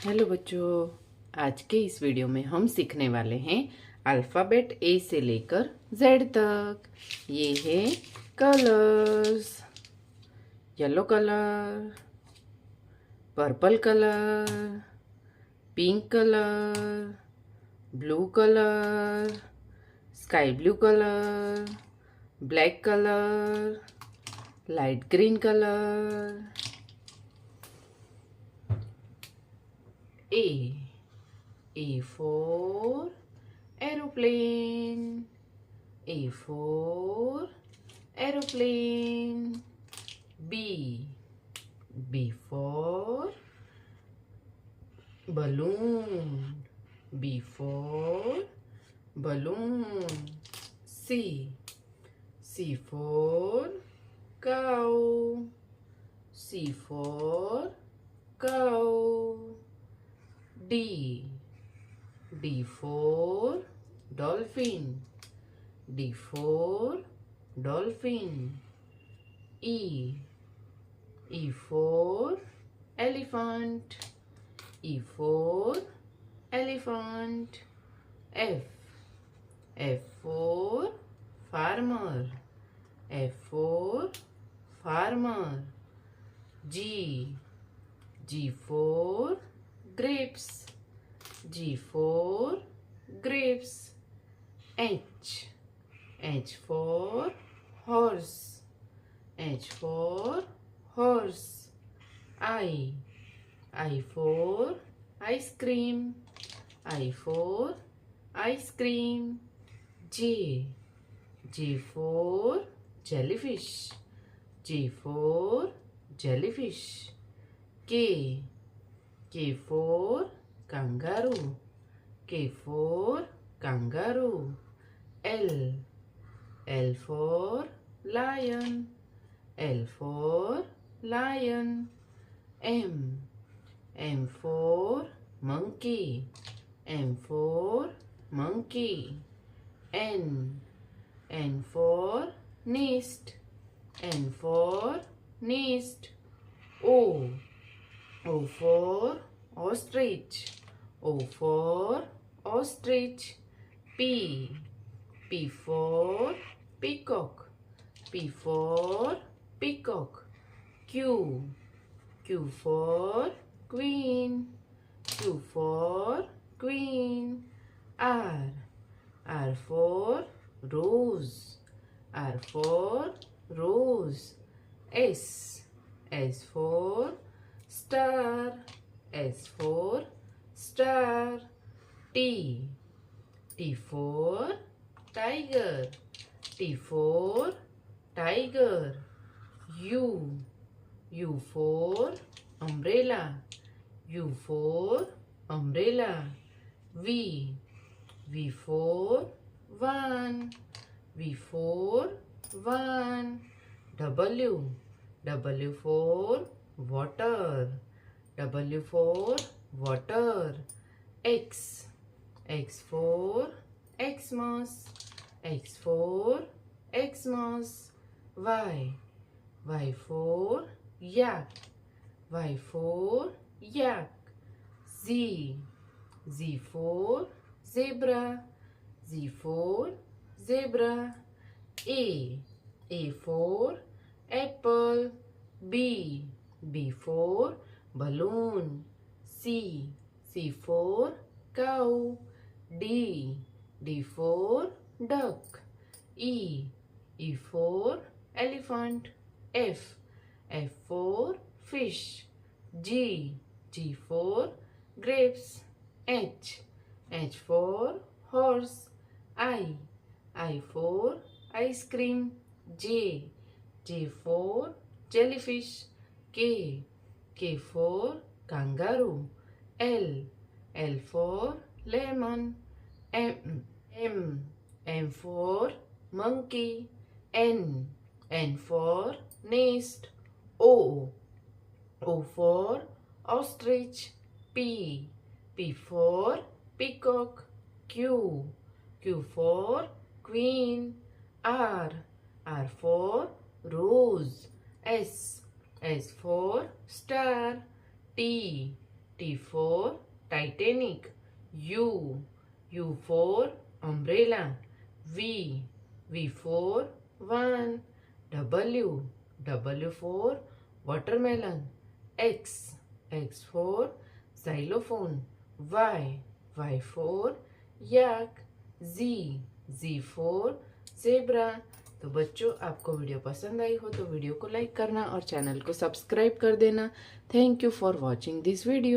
Hello बच्चों, आज के इस वीडियो में हम सीखने वाले हैं अल्फ़ाबेट ए से लेकर जेड तक। ये है colours. Yellow colour, purple colour, pink colour, blue colour, sky blue colour, black colour, light green colour. A for aeroplane. A for aeroplane. B for balloon. B for balloon. C for cow. C for cow. D for dolphin. D for dolphin. E for elephant. E for elephant. F for farmer. F for farmer. G for grapes. G for grapes. H for horse. H for horse. I for ice cream. I for ice cream. J for jellyfish. J for jellyfish. K for kangaroo. K for kangaroo. L for lion. L for lion. M for monkey. M for monkey. N for nest. N for nest. O for ostrich. O for ostrich. P for peacock. P for peacock. Q for queen. Q for queen. R for rose. R for rose. S for star. S for star. T for tiger. T for tiger. U for umbrella. U for umbrella. V for van. V for van. W for water. W for water. X for Xmas. X for Xmas. Y for yak. Y for yak. Z for zebra. Z for zebra. A for apple. B for balloon. C for cow. D for duck. E for elephant. F for fish. G for grapes. H for horse. I for ice cream. J for jellyfish. K for kangaroo. L for lemon. M for monkey. N for nest. O for ostrich. P for peacock. Q for queen. R for rose. S for star. T T for Titanic. U for umbrella. V for van. W for watermelon. X for xylophone. Y for yak. Z for zebra. तो बच्चों, आपको video पसंद आई हो तो video को like करना और channel को सब्सक्राइब कर देना। Thank you for watching this video.